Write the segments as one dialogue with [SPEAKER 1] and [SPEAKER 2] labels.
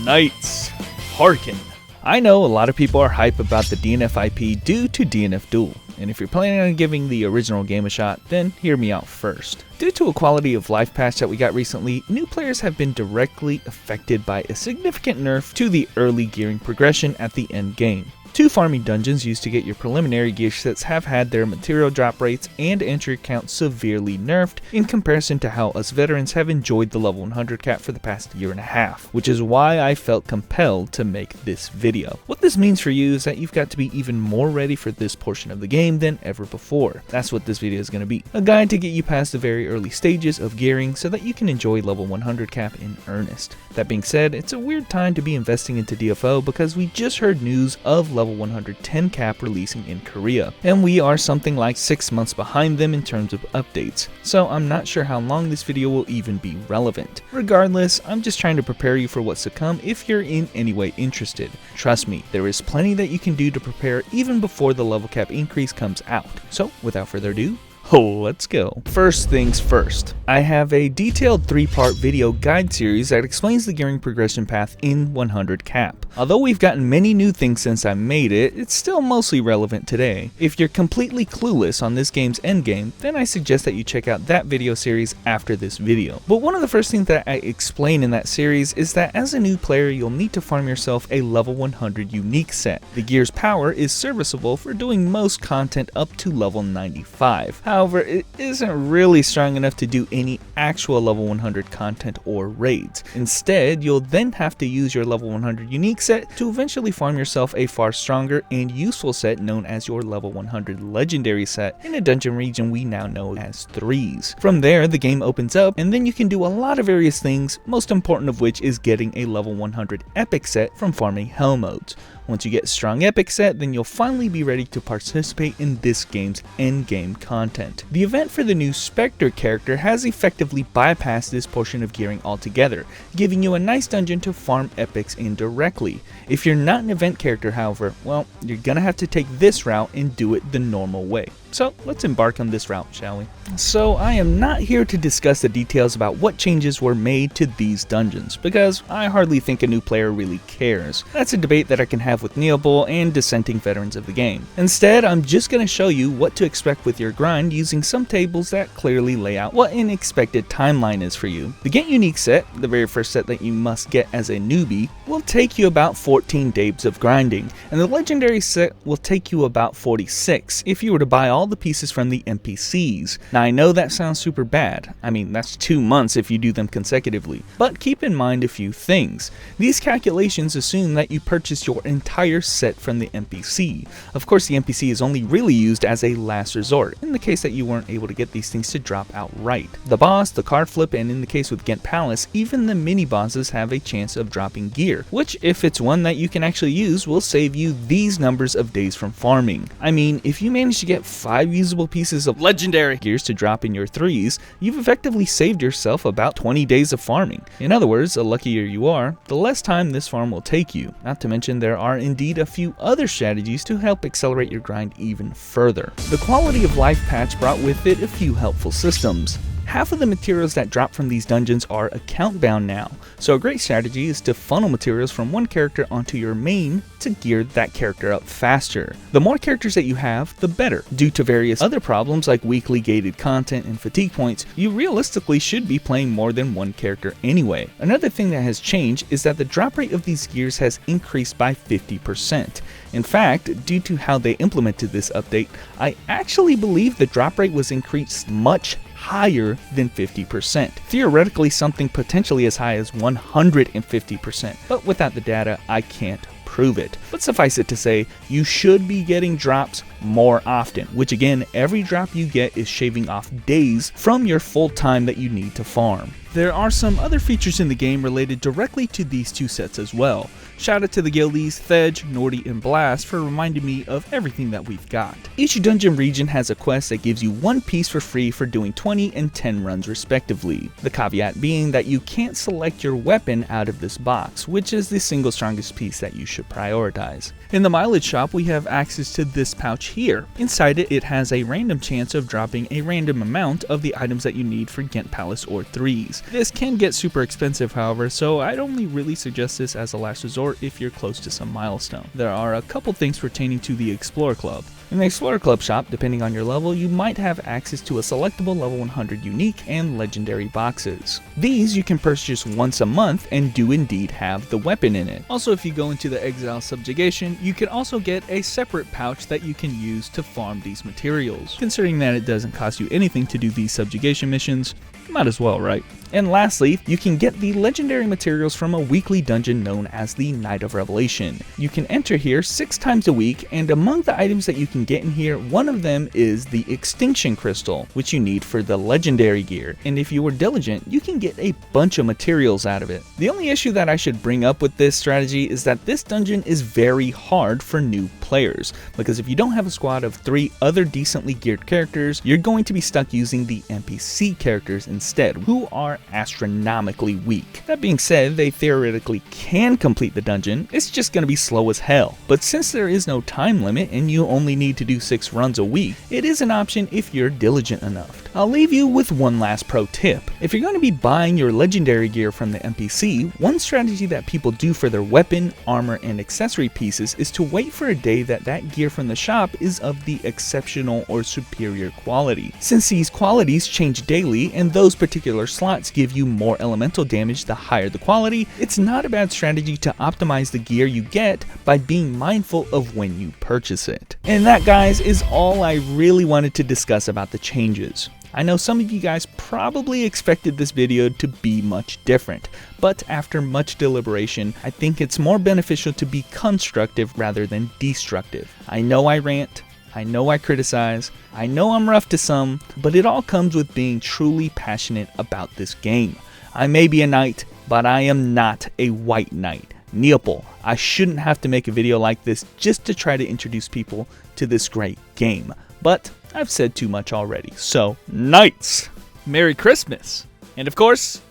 [SPEAKER 1] Knights, hearken. I know a lot of people are hype about the DNF IP due to DNF Duel, and if you're planning on giving the original game a shot, then hear me out first. Due to a quality of life patch that we got recently, new players have been directly affected by a significant nerf to the early gearing progression at the end game. Two farming dungeons used to get your preliminary gear sets have had their material drop rates and entry count severely nerfed in comparison to how us veterans have enjoyed the level 100 cap for the past year and a half, which is why I felt compelled to make this video. What this means for you is that you've got to be even more ready for this portion of the game than ever before. That's what this video is going to be. A guide to get you past the very early stages of gearing so that you can enjoy level 100 cap in earnest. That being said, it's a weird time to be investing into DFO because we just heard news of level 110 cap releasing in Korea, and we are something like 6 months behind them in terms of updates, so I'm not sure how long this video will even be relevant. Regardless, I'm just trying to prepare you for what's to come if you're in any way interested. Trust me, there is plenty that you can do to prepare even before the level cap increase comes out. So without further ado, let's go. First things first, I have a detailed 3-part video guide series that explains the gearing progression path in 100 cap. Although we've gotten many new things since I made it, it's still mostly relevant today. If you're completely clueless on this game's endgame, then I suggest that you check out that video series after this video. But one of the first things that I explain in that series is that as a new player, you'll need to farm yourself a level 100 unique set. The gear's power is serviceable for doing most content up to level 95. However, it isn't really strong enough to do any actual level 100 content or raids. Instead, you'll then have to use your level 100 unique set to eventually farm yourself a far stronger and useful set known as your level 100 legendary set in a dungeon region we now know as threes. From there, the game opens up and then you can do a lot of various things, most important of which is getting a level 100 epic set from farming hell modes. Once you get strong epic set, then you'll finally be ready to participate in this game's endgame content. The event for the new Spectre character has effectively bypassed this portion of gearing altogether, giving you a nice dungeon to farm epics in directly. If you're not an event character, however, well, you're gonna have to take this route and do it the normal way. So let's embark on this route, shall we? So I am not here to discuss the details about what changes were made to these dungeons, because I hardly think a new player really cares. That's a debate that I can have with Newbies and dissenting veterans of the game. Instead, I'm just going to show you what to expect with your grind using some tables that clearly lay out what an expected timeline is for you. The Get Unique set, the very first set that you must get as a newbie, will take you about 14 days of grinding, and the Legendary set will take you about 46 if you were to buy all the pieces from the NPCs. Now I know that sounds super bad. I mean, that's 2 months if you do them consecutively. But keep in mind a few things. These calculations assume that you purchase your entire set from the NPC. Of course, the NPC is only really used as a last resort, in the case that you weren't able to get these things to drop outright. The boss, the card flip, and in the case with Ghent Palace, even the mini bosses have a chance of dropping gear, which if it's one that you can actually use, will save you these numbers of days from farming. I mean, if you manage to get 5 usable pieces of legendary gears to drop in your threes, you've effectively saved yourself about 20 days of farming. In other words, the luckier you are, the less time this farm will take you. Not to mention there are indeed a few other strategies to help accelerate your grind even further. The quality of life patch brought with it a few helpful systems. Half of the materials that drop from these dungeons are account bound now, so a great strategy is to funnel materials from one character onto your main to gear that character up faster. The more characters that you have, the better. Due to various other problems like weakly gated content and fatigue points, you realistically should be playing more than one character anyway. Another thing that has changed is that the drop rate of these gears has increased by 50%. In fact, due to how they implemented this update, I actually believe the drop rate was increased much higher than 50%. Theoretically, something potentially as high as 150%, but without the data, I can't prove it. But suffice it to say, you should be getting drops more often, which again, every drop you get is shaving off days from your full time that you need to farm. There are some other features in the game related directly to these two sets as well. Shout out to the guildies Thedge, Nordy, and Blast for reminding me of everything that we've got. Each dungeon region has a quest that gives you one piece for free for doing 20 and 10 runs respectively. The caveat being that you can't select your weapon out of this box, which is the single strongest piece that you should prioritize. In the mileage shop, we have access to this pouch here. Inside it, it has a random chance of dropping a random amount of the items that you need for Ghent Palace or 3s. This can get super expensive however, so I'd only really suggest this as a last resort if you're close to some milestone. There are a couple things pertaining to the Explorer Club. In the Explorer Club shop, depending on your level, you might have access to a selectable level 100 unique and legendary boxes. These you can purchase once a month and do indeed have the weapon in it. Also, if you go into the Exile Subjugation, you can also get a separate pouch that you can use to farm these materials. Considering that it doesn't cost you anything to do these subjugation missions, might as well, right? And lastly, you can get the legendary materials from a weekly dungeon known as the Night of Revelation. You can enter here 6 times a week, and among the items that you can get in here, one of them is the Extinction Crystal, which you need for the legendary gear, and if you were diligent, you can get a bunch of materials out of it. The only issue that I should bring up with this strategy is that this dungeon is very hard for new players, because if you don't have a squad of 3 other decently geared characters, you're going to be stuck using the NPC characters instead, who are astronomically weak. That being said, they theoretically can complete the dungeon, it's just going to be slow as hell. But since there is no time limit and you only need to do 6 runs a week, it is an option if you're diligent enough. I'll leave you with one last pro tip. If you're going to be buying your legendary gear from the NPC, one strategy that people do for their weapon, armor, and accessory pieces is to wait for a day that gear from the shop is of the exceptional or superior quality. Since these qualities change daily and those particular slots give you more elemental damage the higher the quality, it's not a bad strategy to optimize the gear you get by being mindful of when you purchase it. And that, guys, is all I really wanted to discuss about the changes. I know some of you guys probably expected this video to be much different, but after much deliberation, I think it's more beneficial to be constructive rather than destructive. I know I rant, I know I criticize, I know I'm rough to some, but it all comes with being truly passionate about this game. I may be a knight, but I am not a white knight. Neopal, I shouldn't have to make a video like this just to try to introduce people to this great game. But I've said too much already, so knights, Merry Christmas, and of course,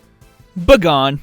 [SPEAKER 1] BEGONE.